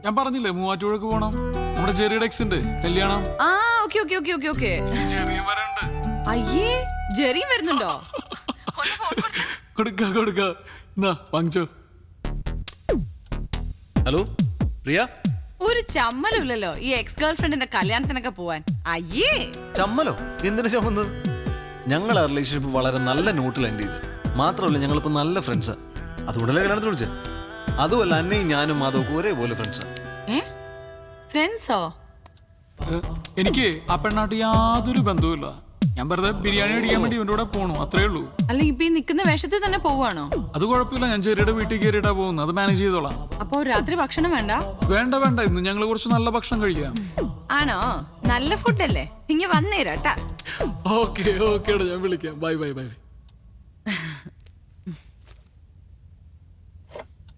ഞാൻ പറഞ്ഞില്ലേ മൂവാറ്റുപുഴക്ക് പോണം. നമ്മുടെ ജെറിയുടെ എക്സിന്റെ കല്യാണം. ആ okay okay okay okay okay. ജെറിയും വരണ്ട്. അയ്യേ ജെറിയും വരുന്നുണ്ടോ? കൊടുക്ക കൊടുക്ക. എന്നാ വാങ്ങിച്ചോ. ഹലോ പ്രിയ. ഒരു ചമ്മലുമില്ലല്ലോ ഈ എക്സ് ഗേൾ ഫ്രണ്ടിന്റെ കല്യാണത്തിനൊക്കെ പോവാൻ. അയ്യേ ചമ്മലോ? എന്തിനു ചമ്മന്ന്? ഞങ്ങൾ ആ റിലേഷൻഷിപ്പ് വളരെ നല്ല നോട്ടിൽ എൻഡ് ചെയ്ത്. മാത്രമല്ല ഞങ്ങളിപ്പോ നല്ല ഫ്രണ്ട്സാ. അതുകൊണ്ടല്ലേ കല്യാണത്തിന് വിളിച്ചേ. അതുമല്ല അന്നയും ഞാനും മാധവക്കും ഒരേപോലെ ഫ്രണ്ട്സാ. ഫ്രണ്ട്സോ? എനിക്ക് ആ പെണ്ണാട്ട് യാതൊരു ബന്ധവുമില്ല. ഞാൻ വെറുതെ ബിരിയാണി അടിക്കാൻ വേണ്ടി ഇവന്റെ കൂടെ പോണു, അത്രേ ഉള്ളൂ. അല്ല ഇപ്പൊ ഈ നിക്കുന്ന വേഷത്തിൽ തന്നെ പോവാണോ? അത് കുഴപ്പമില്ല, ഞാൻ ജെറിയുടെ വീട്ടിൽ കയറിയിട്ടാ പോകുന്നത്. അത് മാനേജ് ചെയ്തോളാം. അപ്പൊ രാത്രി ഭക്ഷണം വേണ്ട? വേണ്ട വേണ്ട, ഇന്ന് ഞങ്ങൾ കുറച്ച് നല്ല ഭക്ഷണം കഴിക്കാം. ആണോ? നല്ല ഫുഡല്ലേ, ഇങ്ങ വന്നേരാട്ടാ. ഓക്കെ ഓക്കെ, ഞാൻ വിളിക്കാം. Bye bye bye.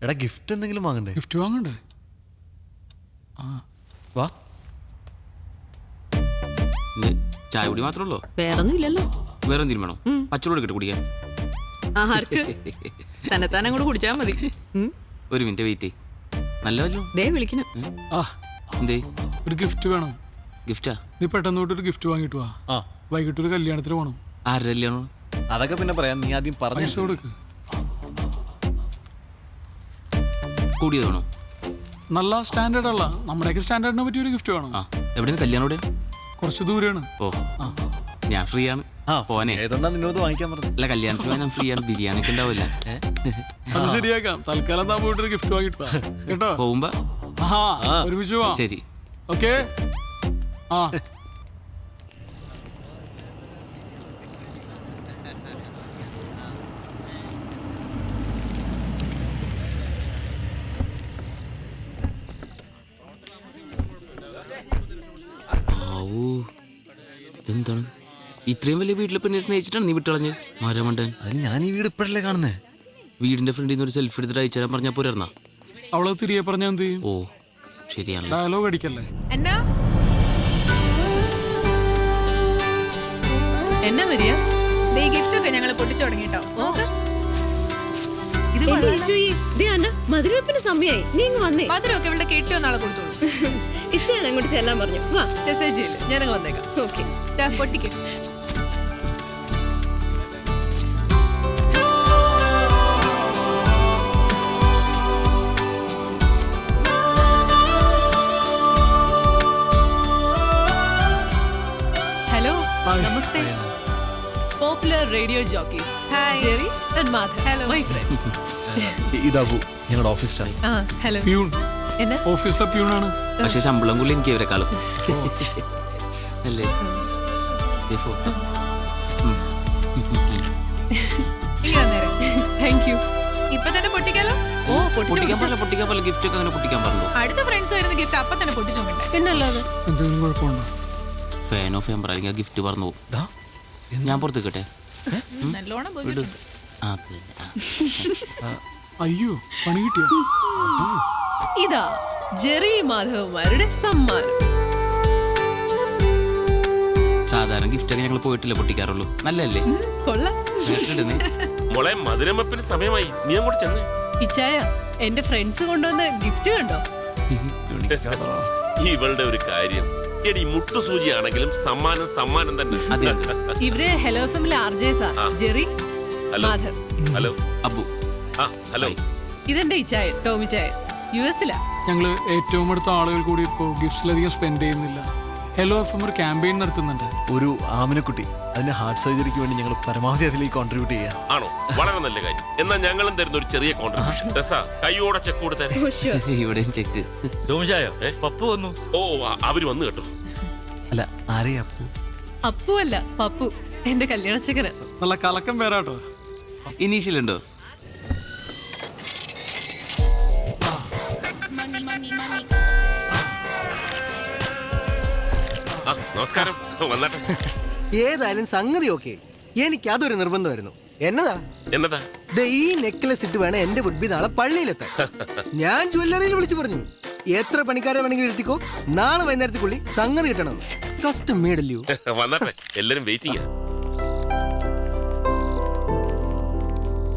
എടാ ഗിഫ്റ്റ് എന്തെങ്കിലും വാങ്ങണ്ടേ? ഗിഫ്റ്റ് വാങ്ങണ്ടേ? വാ. ചായ കുടി മാത്രമല്ലോ? വേറൊന്നും ഇല്ലല്ലോ. വേറെ എന്തെങ്കിലും വേണോ? പച്ചവെള്ളം എടുക്കട്ടെ കുടിക്കാൻ. ആർക്ക്? തന്നെത്താനെ കൂടെ കുടിച്ചാ മതി. ഒരു മിനിറ്റ് വെയിറ്റ്. നല്ല വല്ലോ ദേ വിളിക്കണം. എന്തേ? ഒരു ഗിഫ്റ്റ് വേണം. ഗിഫ്റ്റാ? നീ പെട്ടെന്ന് തൊട്ട് ഒരു ഗിഫ്റ്റ് വാങ്ങിട്ട് വാ. വൈകിട്ട് ഒരു കല്യാണത്തിന് പോണം. ആരുടെ കല്യാണോ? അതൊക്കെ പിന്നെ പറയാം, നീ ആദ്യം പറഞ്ഞു കൊടുക്ക്. കൂടിയത് വേണോ? നല്ല സ്റ്റാൻഡേർഡ് അല്ല, നമ്മുടെയൊക്കെ സ്റ്റാൻഡേർഡിനെ പറ്റിയ ഒരു ഗിഫ്റ്റ് വേണം. എവിടെയാണ് കല്യാണം? എവിടെ? കുറച്ച് ദൂരെയാണ്. ഓ ഞാൻ ഫ്രീ ആണ്. പോനെ ഏതൊന്നാ നിന്നോട് വാങ്ങിക്കാൻ പറഞ്ഞു. അല്ല കല്യാണത്തിന് ഞാൻ ഫ്രീ ആണ്. ബിരിയാണി ഒക്കെ ഉണ്ടാവില്ല. അത് ശരിയാക്കാം. തൽക്കാലം താൻ പോയിട്ട് ഒരു ഗിഫ്റ്റ് വാങ്ങിട്ടാ കേട്ടോ. പോകുമ്പോ ഒരുമിച്ച് പോവാം. ശരി. ഓക്കെ. എന്താണ് ഇത്രയും വലിയ വീട്ടിലെ പെണ്ണെ സ്നേഹിച്ചിട്ടാണ് നീ വിട്ടളഞ്ഞ് മരമണ്ടൻ? അതിന് ഞാൻ ഈ വീട് ഇപ്പോഴല്ലേ കാണുന്നേ. വീടിന്റെ ഫ്രണ്ടിൽ നിന്ന് ഒരു സെൽഫി എടുത്തിട്ട് അയച്ചു തരാൻ പറഞ്ഞാൽ പോരാ? അവളെ തിരികെ പറഞ്ഞാൽ എന്ത് ചെയ്യും? ഓ ശരിയാണ്. ഡയലോഗ് അടിക്കല്ലേ. എന്നാ വരിക? ഗിഫ്റ്റ് ഒക്കെ ഞങ്ങൾ പൊട്ടിച്ചു തുടങ്ങിട്ടോ. മധുരവെപ്പിന് സമയായി. നീ വന്നേ. മധുരമൊക്കെ ഇവിടെ കെട്ടിയോ നാളെ കൊടുത്തോളൂ. ഇച്ചാൻ അങ്ങോട്ട് ചെല്ലാൻ പറഞ്ഞു. വാ മെസ്സേജ് ചെയ്യില്ല, ഞാനങ്ങ് വന്നേക്കാം. ഓക്കെ പൊട്ടിക്ക്. ഹലോ നമസ്തേ. Popular radio jockeys Jerry and Madhav. Hello my friends. ഇതാവൂ ഞങ്ങളുടെ ഓഫീസ് സ്റ്റാഫ്. ഹലോ. പ്യൂൺ. ഓഫീസിലെ പ്യൂണാണ്. പക്ഷെ ശമ്പളം കൂടി എനിക്ക് ഇവരെക്കാളും അല്ലേ? Thank you. ഇപ്പൊ തന്നെ പൊട്ടിക്കാലോ. പൊട്ടിക്കാൻ പോലെ ഗിഫ്റ്റ് ഒക്കെ അങ്ങനെ പൊട്ടിക്കാൻ പറഞ്ഞു. അടുത്ത ഫ്രണ്ട്സ് വരുന്ന ഗിഫ്റ്റ് അപ്പൊ തന്നെ പൊട്ടിച്ചു നോക്കണ്ടേ? പിന്നല്ലാതെ എന്തെങ്കിലും കുഴപ്പമുണ്ടോ? ഫാൻ ഓഫ് ചെയ്യാൻ പറയുക ഗിഫ്റ്റ് പറഞ്ഞു പോകും. ഞാൻ പുറത്തേക്കട്ടെ? നല്ലോണം അയ്യോ പണി കിട്ടിയോ? ഇതാ ജെറി മാധവന്മാരുടെ സമ്മാനം. സാധാരണ ഗിഫ്റ്റ് ഒക്കെ ഞങ്ങൾ പോയിട്ടില്ല പൊട്ടിക്കാറുള്ളൂ. നല്ലല്ലേ? കൊള്ളാം. മോളെ മധുരം വെപ്പിന് സമയമായി, നീ അങ്ങോട്ട് ചെന്നേ. ഇച്ചായ എന്റെ ഫ്രണ്ട്സ് കൊണ്ടുവന്ന ഗിഫ്റ്റ് കണ്ടോ? ഇവളുടെ ഒരു കാര്യം എടി, മുട്ടുസൂചിയാണെങ്കിലും സമ്മാനം സമ്മാനം തന്നെ. ഇവര് ഹലോ ഫാമിലി ആർജേസാ. Jerry, Madhav, hello Abu. Hello. ഇതെന്റെ ഇച്ചായ ടോമി ചായ, യുഎസിലാ. ഞങ്ങള് ഏറ്റവും അടുത്ത ആളുകൾ കൂടി ഇപ്പോ ഗിഫ്റ്റ്സിലധികം സ്പെൻഡ് ചെയ്യുന്നില്ല. ഹലോ എഫ് ഒരു ക്യാമ്പയിൻ നടത്തുന്നുണ്ട്. ഒരു ആമിനക്കുട്ടി, അതിന്റെ ഹാർട്ട് സർജറിക്ക് വേണ്ടി ഞങ്ങൾ പരമാവധി അതിലേക്ക് കോൺട്രിബ്യൂട്ട് ചെയ്യാം. ആണോ? വളരെ നല്ല കാര്യം. എന്നാൽ ഞങ്ങളും തരുന്ന ഒരു ചെറിയ കോൺട്രിബ്യൂഷൻ. കൈയോടെ ചെക്ക് കൊടുത്തേ. ഇവിടെയും ചെക്ക്. പപ്പു വന്നു. ഓ അവര് വന്നു കേട്ടോ. അല്ല ആരെയാ അപ്പു? അപ്പു അല്ല പപ്പു, എന്റെ കല്യാണച്ചക്കന. നല്ല കലക്കം പേരാട്ടോ. ഇനീഷ്യൽ ഉണ്ടോ? നമസ്കാരം. വന്നാട്ടെ. ഏതായാലും സംഗതി ഓക്കെ. എനിക്ക് അതൊരു നിർബന്ധമായിരുന്നു. എന്നതാ ഈ നെക്ലസ് ഇട്ട് വേണം എന്റെ വുഡ്ബി നാളെ പള്ളിയിലെത്താൻ. ഞാൻ ജ്വല്ലറിയിൽ വിളിച്ചു പറഞ്ഞു, എത്ര പണിക്കാരെ വേണമെങ്കിലും എടുത്തിക്കോ, നാളെ വൈകുന്നേരത്തേക്കുള്ളിൽ സംഗതി കിട്ടണം. കസ്റ്റം മേഡല്ലോ. വന്നാട്ടെ, എല്ലാരും വെയിറ്റിംഗ്.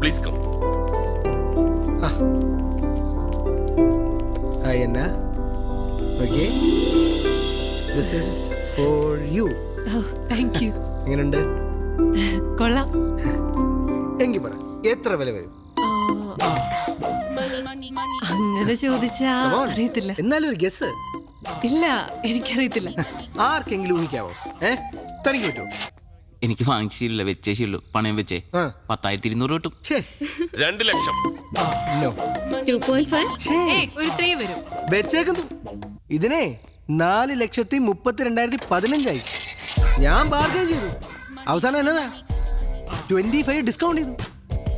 Please come. എന്നാ okay, this is for you. Thank you. എങ്ങനെയുണ്ട്? കൊള്ളാം. എങ്കിൽ പറ, എത്ര വില വരും? അങ്ങനെ ചോദിച്ചാ Come on. അറിയത്തില്ല. എന്നാലും ഒരു ഗസ്. ഇല്ല, എനിക്കറിയത്തില്ല. ആർക്കെങ്കിലും ഊഹിക്കാവോ? തനിക്ക് പറ്റുമോ? എനിക്ക് വാങ്ങിച്ചില്ല, വെച്ചേശുള്ളൂ. പണയം വെച്ചേ ആ. 10,200 കിട്ടും. ഛേ, 2 ലക്ഷം. no. 2.5. ഛേ, ഒരു 3 വരും. വെച്ചേക്കുന്നു. ഇതിനെ 4,32,015 ഞാൻ ബാർഗൈൻ ചെയ്തു. അവസാനം എന്നതാ 25 ഡിസ്കൗണ്ട് ചെയ്തു.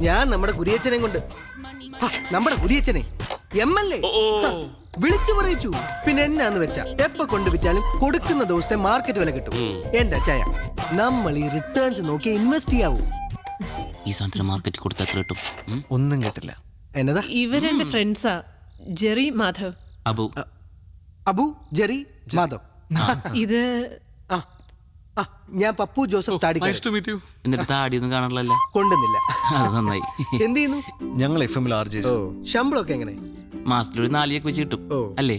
ഞാൻ നമ്മുടെ കുരിയച്ചനെ കൊണ്ട് നമ്മുടെ കുരിയച്ചനെ MLA വിളിച്ചു പറയിച്ചു. പിന്നെ എന്നാന്ന് വെച്ചാ എപ്പോ കൊണ്ട് വിറ്റാലും കൊടുക്കുന്ന ദിവസത്തെ മാർക്കറ്റ് വില കിട്ടും. എന്റെ അച്ചായ, നമ്മൾ ഈ റിട്ടേൺസ് നോക്കി ഇൻവെസ്റ്റ് ചെയ്യാവൂ. ഈ സാധനത്തിന് മാർക്കറ്റിൽ കൊടുത്താൽ എത്ര കിട്ടും? ഒന്നും കേട്ടില്ല. എന്നതാ? ഇവരെന്റെ ഫ്രണ്ട്സാ, ജെറി, മാധവ്. അബു, അബു, ജെറി, മാധവ്. ഇത് ആ, ആ, ഞാൻ പപ്പു ജോസഫ് താടിക്കാരൻ. Nice to meet you. എന്നിട്ട് താടിയൊന്നും കാണാനല്ല. കൊണ്ടുവന്നില്ല. അത് നന്നായി. എന്ത് ചെയ്യുന്നു? ഞങ്ങൾ FM-ൽ RJs. ഓ, ശമ്പളമൊക്കെ എങ്ങനെ? മാസത്തിൽ ഒരു 4 വെച്ച് കിട്ടും. ഓ. അല്ലേ?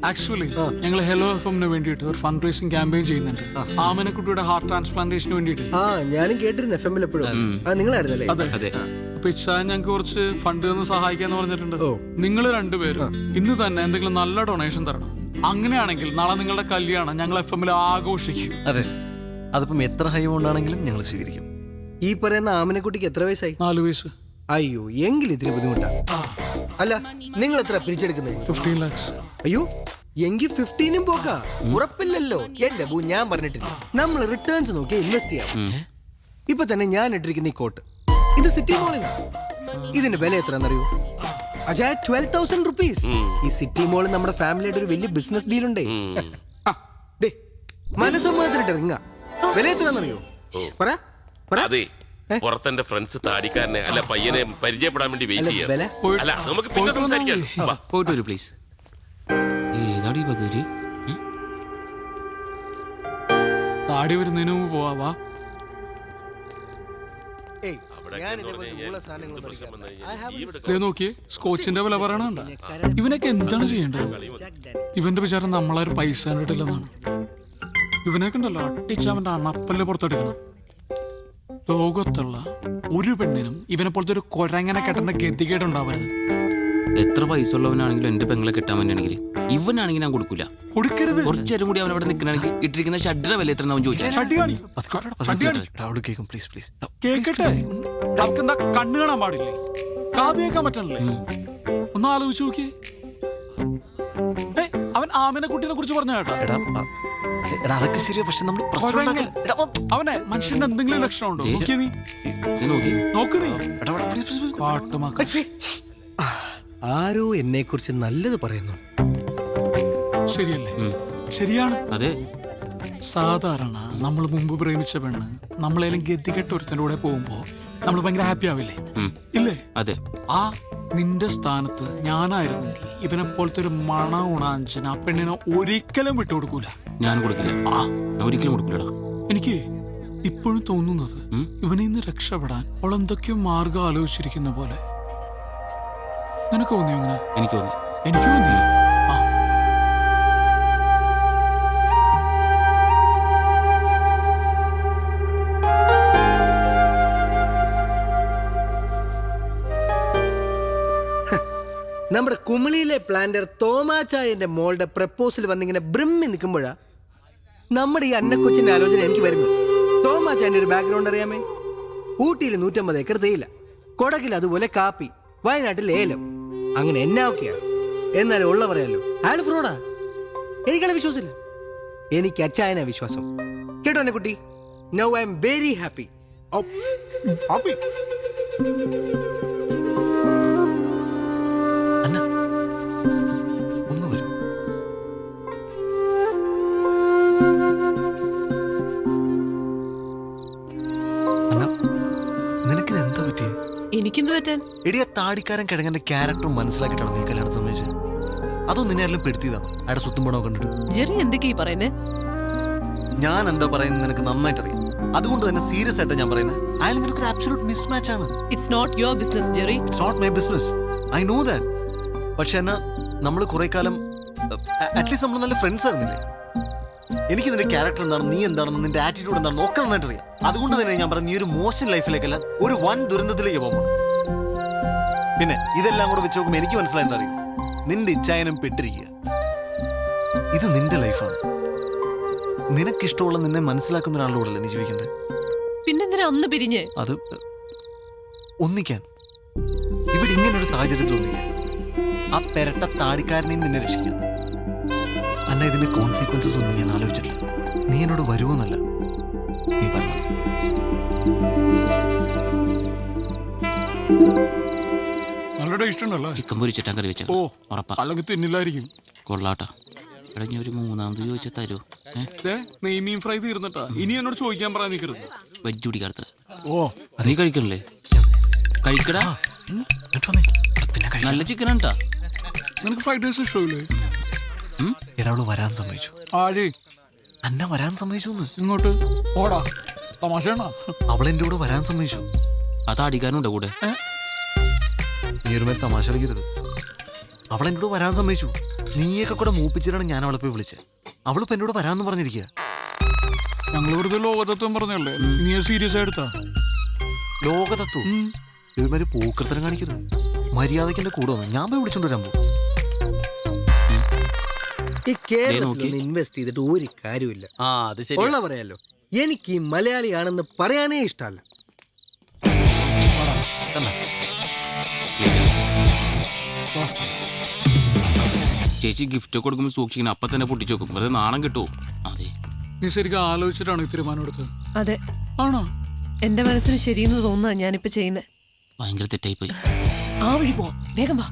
ആക്ച്വലി ഞങ്ങൾ ഹെലോ FM-ന് വേണ്ടിയിട്ട് ഒരു ഫണ്ട് റേസിംഗ് ക്യാമ്പയിൻ ചെയ്യുന്നുണ്ട്. ആമനക്കുട്ടിയുടെ ഹാർട്ട് ട്രാൻസ്പ്ലാന്റേഷന് വേണ്ടിയിട്ട്. ആ, ഞാനും കേട്ടിരുന്നു FM-ൽ എപ്പോഴും. ആ, നിങ്ങളായിരുന്നല്ലേ? അതെ. അതെ. അപ്പൊ ഇച്ചാൻ ഞങ്ങൾക്ക് കുറച്ച് ഫണ്ട് തന്ന് സഹായിക്കാന്ന് പറഞ്ഞിട്ടുണ്ട്. ഓ. നിങ്ങൾ രണ്ടുപേരും ഇന്ന് തന്നെ എന്തെങ്കിലും നല്ല ഡൊണേഷൻ തരണം. അങ്ങനെയാണെങ്കിൽ നാളെ നിങ്ങളുടെ കല്യാണം ഞങ്ങൾ FM-ൽ ആഘോഷിക്കും. അതെ, അതിപ്പം എത്ര ഹൈ കൊണ്ടാണെങ്കിലും ഞങ്ങൾ സ്വീകരിക്കും. ഈ പറയുന്ന ആമനക്കുട്ടിക്ക് എത്ര വയസ്സായി? 4 വയസ്സ്. അയ്യോ, എങ്കിൽ ഇത്തിരി ബുദ്ധിമുട്ടാ. അല്ല, നിങ്ങൾ എത്ര പിരിച്ചെടുക്കുന്നത്? 15 lakhs. അയ്യോ, എങ്കിൽ 15 പോക്കാ. ഉറപ്പില്ലല്ലോ. എന്റെ ബൂ, ഞാൻ പറഞ്ഞിട്ടില്ല, നമ്മൾ റിട്ടേൺസ് നോക്കി ഇൻവെസ്റ്റ് ചെയ്യാം. ഇപ്പൊ തന്നെ ഞാൻ ഇട്ടിരിക്കുന്ന ഈ കോട്ട്, ഇത് സിറ്റി മോളിൽ. ഇതിന്റെ വില എത്രയാണെന്നറിയോ? അജായ 12,000 rupees. ഈ സിറ്റി മോളിൽ നമ്മുടെ ഫാമിലിയുടെ ഒരു വലിയ ബിസിനസ് ഡീൽ ഉണ്ടേ. മനസ്സമ്മതത്തിലിട്ട് ഇറങ്ങ. വില എത്രയാണെന്നറിയോ? പറ പറ. അതെ, പുറത്തെന്റെ ഫ്രണ്ട്സ് താടിക്കാരനെ അല്ല പയ്യനെ പരിചയപ്പെടാൻ വേണ്ടി വെയിറ്റ് വില? ചെയ്യാം. അല്ല, നമുക്ക് പിന്നെ സംസാരിക്കാം. വാ. പോയിട്ട് വരൂ പ്ലീസ്. ഏതാടി പതൂരി? താടി വരുന്നതിന് മുമ്പ് പോവാ. ഏയ്, ഞാൻ ഇതേപോലെ ഉള്ള സാധനങ്ങളൊന്നും പഠിക്കാറില്ല. I have a ദേ നോക്കിയേ, സ്കോച്ചിന്റെ വില പറയണണ്ട. ഇവനൊക്കെ എന്താണ് ചെയ്യേണ്ടത്? ഇവന്റെ വിചാരം നമ്മളാരും പൈസ കണ്ടിട്ടില്ലെന്നാണ്. ഇവനൊക്കെ ഉണ്ടല്ലോ അട്ടിച്ച് അവന്റെ അണപ്പല്ല് പുറത്തെടുക്കണം. ലോകത്തുള്ള ഒരു പെണ്ണിനും ഇവനെ പോലത്തെ ഒരു കൊരങ്ങനെ കെട്ടേണ്ട ഗതികേടുണ്ടാവരുത്. എത്ര പൈസ ഉള്ളവനാണെങ്കിലും എന്റെ പെങ്ങളെ കിട്ടാൻ വേണ്ടിയാണെങ്കിൽ ഇവനാണെങ്കിൽ ഞാൻ കൊടുക്കൂല. കൊടുക്കരുത്. കുറച്ചേരം കൂടി അവൻ അവിടെ നിൽക്കണമെങ്കിൽ ഇട്ടിരിക്കുന്ന ഷഡ്ഡിയുടെ വില എത്ര അവൻ ചോദിച്ചാൽ ഷഡ്ഡി കാണിക്കും. ഷഡ്ഡി കാണിക്കും. രാവിലെ കേൾക്കും, പ്ലീസ് പ്ലീസ്. കേക്കട്ടെ. നമുക്കെന്താ കണ്ണ് കാണാൻ പാടില്ലേ? കാത് കേൾക്കാൻ പറ്റണല്ലേ? ഒന്ന് ആലോചിച്ച് നോക്കിയേ. അവൻ ആമിനെ കുട്ടീനെ കുറിച്ച് പറഞ്ഞ കേട്ടോ. എടാ അതൊക്കെ ശരിയാ, പക്ഷെ നമ്മൾ കൊരങ്ങൻ. അവനെ മനുഷ്യന്റെ എന്തെങ്കിലും ലക്ഷണം ഉണ്ടോ? നോക്കിയേ നീ. നോക്കി നോക്ക് നീ. കാട്ടുമാക്ക. ആരോ എന്നെ കുറിച്ച് നല്ലത് പറയുന്നു. ശരിയല്ലേ? ശരിയാണ്. അതെ. സാധാരണ നമ്മൾ മുമ്പ് പ്രേമിച്ച പെണ്ണ് നമ്മളേലും ഗതികെട്ട ഒരുത്തൻ്റെ കൂടെ പോകുമ്പോ നമ്മൾ ഭയങ്കര ഹാപ്പി ആവില്ലേ? ഇല്ലേ? അതെ. ആ നിന്റെ സ്ഥാനത്ത് ഞാനായിരുന്നെങ്കിൽ ഇവനെ പോലത്തെ ഒരു മണ ഉണാഞ്ചൻ ആ പെണ്ണിനെ ഒരിക്കലും വിട്ടുകൊടുക്കൂല. ഞാൻ കൊടുക്കില്ല. ഞാൻ ഒരിക്കലും കൊടുക്കില്ലടാ. എനിക്ക് ഇപ്പോഴും തോന്നുന്നത് ഇവനിൽ നിന്ന് രക്ഷപ്പെടാൻ അവൾ എന്തൊക്കെയോ മാർഗം ആലോചിച്ചിരിക്കുന്ന പോലെ. നിനക്ക് തോന്നിയോ അങ്ങനെ? എനിക്ക് തോന്നി. എനിക്ക് തോന്നി. നമ്മുടെ കുമിളിയിലെ പ്ലാന്റർ തോമാച്ചായന്റെ മോളുടെ പ്രപ്പോസൽ വന്നിങ്ങനെ ബ്രിമ്മി നിൽക്കുമ്പോഴാ നമ്മുടെ ഈ അന്നക്കൊച്ചിന്റെ ആലോചന എനിക്ക് വരുന്നത്. തോമാച്ചായന്റെ ഒരു ബാക്ക്ഗ്രൗണ്ട് അറിയാമേ? ഊട്ടിയിൽ 150 ഏക്കർ തേയില, കൊടകിൽ അതുപോലെ കാപ്പി, വയനാട്ടിൽ ഏലം. അങ്ങനെ എന്നാ എന്നാലും ഉള്ള പറയാലോ, അയാൾ ഫ്രോഡാ. എനിക്കയാളെ വിശ്വാസമില്ല. എനിക്ക് അച്ചായനാ വിശ്വാസം. കേട്ടോ എന്നെ കുട്ടി? Now I am very happy. ഒന്ന് വരും. അന്ന, നിനക്കിത് എന്താ പറ്റിയേ? എനിക്കെന്ത് പറ്റാൻ? എടിയ താടിക്കാരൻ കിഴങ്ങന്റെ ക്യാരക്ടറും മനസ്സിലാക്കിയിട്ടാണ് നീ കല്യാണം സമ്മതിച്ചത്. അതോ നിന്നെ ആരെങ്കിലും പെടുത്തിയതാണ് അയാളുടെ സ്വത്തും പണമോ കണ്ടിട്ട്? ജെറി എന്തൊക്കെയാ പറയുന്നേ? ഞാൻ എന്താ പറയുന്നത് നിനക്ക് നന്നായിട്ട് അറിയാം. അതുകൊണ്ട് തന്നെ സീരിയസ് ആയിട്ട് ഞാൻ പറയുന്നത്, അയാൾ നിനക്കൊരു അബ്സല്യൂട്ട് മിസ്മാച്ച് ആണ്. It's not your business Jerry. It's not my business, I know that. പക്ഷെ എന്നാ നമ്മൾ കുറെ കാലം അറ്റ്ലീസ്റ്റ് നമ്മൾ നല്ല ഫ്രണ്ട്സ് ആയിരുന്നില്ലേ? എനിക്ക് നിന്റെ ക്യാരക്ടർ എന്താണെന്ന്, നീ എന്താണെന്ന്, നിന്റെ ആറ്റിറ്റ്യൂഡ് എന്താണെന്ന് ഒക്കെ നന്നായിട്ട് അറിയാം. അതുകൊണ്ട് തന്നെ ഞാൻ പറഞ്ഞു, നീ ഒരു മോശം ലൈഫിലേക്കല്ല, ഒരു വൻ ദുരന്തത്തിലേക്ക് പോകുമ്പോൾ. പിന്നെ ഇതെല്ലാം കൂടെ വെച്ച് നോക്കുമ്പോൾ എനിക്ക് മനസ്സിലായി എന്താ അറിയും, നിന്റെ ഇച്ഛായനം പെട്ടിരിക്കുക. ഇത് നിന്റെ ലൈഫാണ്. നിനക്കിഷ്ടമുള്ള നിന്നെ മനസ്സിലാക്കുന്ന ഒരാളുടെ കൂടെ അല്ലേ നീ ജീവിക്കണ്ടേ? പിന്നെന്തിനാ അന്ന് പിരിഞ്ഞ്? അത് ഒന്നിക്കാൻ, ഇവിടെ ഇങ്ങനൊരു സാഹചര്യത്തിൽ ഒന്നിക്കാൻ, ആ പെരട്ട താടിക്കാരനെയും നിന്നെ രക്ഷിക്കാം. അന്ന ഇതിന്റെ കോൺസിക്വൻസസ് ഒന്നും ഞാൻ ആലോചിച്ചിട്ടില്ല. നീ എന്നോട് വരുമോന്നല്ല, നീ പറഞ്ഞു. നല്ല ടേസ്റ്റ് ഉണ്ടല്ലേ? ചിക്കൻ പൊരിച്ചിട്ടാൻ കറി വെച്ചാൽ ഓ ഉറപ്പാ. അല്ലെങ്കിൽ തിന്നില്ലായിരിക്കും. കൊള്ളാട്ടാ. എടാ ഞാൻ ഒരു മൂന്നാമത് ചോദിച്ചാൽ തരുമോ? നെയ്മീൻ ഫ്രൈ തീർന്നിട്ടാ. ഇനി എന്നോട് ചോദിക്കാൻ പറയാൻ നിൽക്കരുത്. വെജ് കുടിക്കാത്ത. ഓ നീ കഴിക്കണല്ലേ? കഴിക്കടാ. നല്ല ചിക്കനാണ് ട്ടാ. നിനക്ക് ഫ്രൈഡ് റൈസ് ഇഷ്ടമില്ലേ? എടാ അവള് വരാൻ സമ്മതിച്ചു. ആര്? അന്ന വരാൻ സമ്മതിച്ചു. ഇങ്ങോട്ട് ഓടാ. തമാശയാണോ? അവളെന്റെ കൂടെ വരാൻ സമ്മതിച്ചു. അത് അടിക്കാനുണ്ടോ കൂടെ? നീ ഒരു മേൽ തമാശ കളിക്കരുത്. അവളെന്റെ കൂടെ വരാൻ സമ്മതിച്ചു. നീയൊക്കെ കൂടെ മൂപ്പിച്ചിട്ടാണ് ഞാൻ അവളെ പോയി വിളിച്ചത്. അവളിപ്പോ എന്റെ കൂടെ വരാന്ന് പറഞ്ഞിരിക്കുക. ഞങ്ങൾ വെറുതെ ലോകതത്വം പറഞ്ഞല്ലേ, നീ സീരിയസ് ആയിട്ടാ? ലോകതത്വം ഇതുമാതിരി പൂക്കൃത്തരം കാണിക്കരുത്. മര്യാദയ്ക്ക് എന്റെ കൂടെ വന്നു, ഞാൻ പോയി വിളിച്ചോണ്ട് വരാൻ പോകും. ഈ കേരളത്തിൽ ഇൻവെസ്റ്റ് ചെയ്തിട്ട് ഒരു കാര്യമില്ല. ഉള്ള പറയാലോ, എനിക്ക് ഈ മലയാളിയാണെന്ന് പറയാനേ ഇഷ്ടമല്ല. ചേച്ചി ഗിഫ്റ്റ് കൊടുക്കുമ്പോൾ സൂക്ഷിക്കണം. അപ്പൊ തന്നെ പൊട്ടിച്ചു നോക്കും. വെറുതെ നാണം കിട്ടുമോ? അതെ. നീ ശരിക്കും ആലോചിച്ചിട്ടാണ് ഈ തീരുമാനം എടുത്തത്? അതെ. ആണോ? എന്റെ മനസ്സിന് ശരിയെന്ന് തോന്നുക ഞാനിപ്പോ ചെയ്യുന്നത്. ഭയങ്കര തെറ്റായി പോയി. ആ വഴി പോ, വേഗം വാ.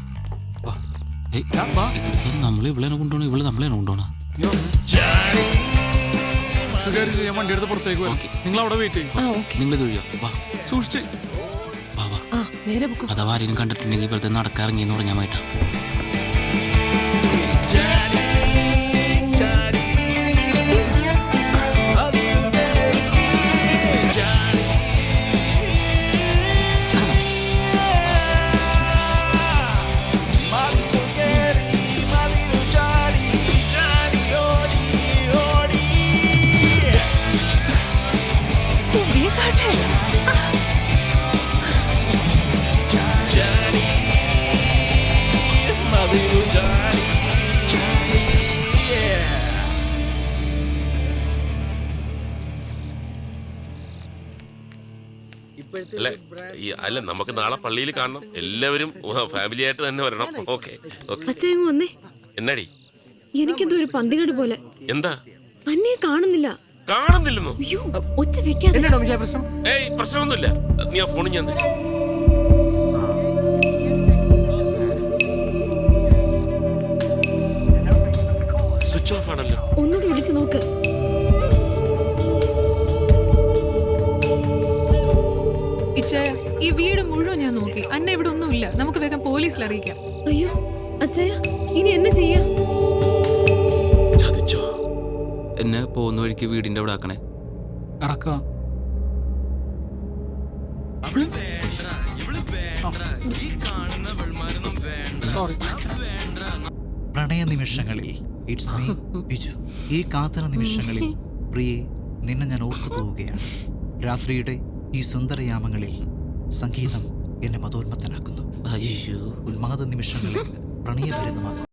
നമ്മളെ ഇവളെന്നെ കൊണ്ടുപോകണം, ഇവള് നമ്മളെന്നെ കൊണ്ടുപോകണം. ഞാൻ വണ്ടി എടുത്ത് പുറത്തേക്ക് വരാം. നിങ്ങൾ അവിടെ വെയിറ്റ് ചെയ്യും. നിങ്ങൾ തൊഴിയോ? വാ സൂക്ഷിച്ച് വാ വാ. നേരെ പൊക്കോ. അഥവാ ആരെയും കണ്ടിട്ടുണ്ടെങ്കിൽ വെറുതെ നടക്കാറിങ്ങിയെന്ന് പറഞ്ഞാൽ വേണ്ട. അല്ല, നമുക്ക് നാളെ പള്ളിയിൽ കാണണം. എല്ലാവരും ഫാമിലി ആയിട്ട് തന്നെ വരണം. ഓക്കെ അച്ഛൻ വന്നേ. എന്നാടി? എനിക്കെന്തോ ഒരു പന്തികേട് പോലെ. എന്താ? അന്നേ കാണുന്നില്ല. കാണുന്നില്ലെന്നോ? അയ്യോ, ഒച്ച വെക്കാതെ. എന്നാണോ വിജയ പ്രശ്നം? ഏയ് പ്രശ്നമൊന്നുമില്ല. നീ ആ ഫോണിൽ ഞാൻ സ്വിച്ച് ഓഫ് ആണല്ലോ. ഒന്നുകൂടി വിളിച്ചു നോക്ക്. ഈ വീട് മുഴുവൻ ഞാൻ നോക്കി. അന്ന ഇവിടെ ഒന്നുമില്ല. നമുക്ക് വേഗം പോലീസിൽ അറിയിക്കാം. അയ്യോ അച്ഛയ, ഇനി എന്നെ ചെയ്യാ? എന്നെ പോകുന്ന വഴിക്ക് വീടിന്റെ അവിടെ ആക്കണേ. ഇറക്കാം. പ്രണയ നിമിഷങ്ങളിൽ ഇറ്റ്സ് മീ ബിജു. ഈ കാത്തന നിമിഷങ്ങളിൽ പ്രിയെ നിന്നെ ഞാൻ ഓർത്തു പോവുകയാണ്. രാത്രിയുടെ ഈ സുന്ദരയാമങ്ങളിൽ സംഗീതം എന്നെ മതോന്മത്തനാക്കുന്നു. ഉന്മാദ നിമിഷങ്ങളിൽ പ്രണയഭരിതമാക്കുന്നു.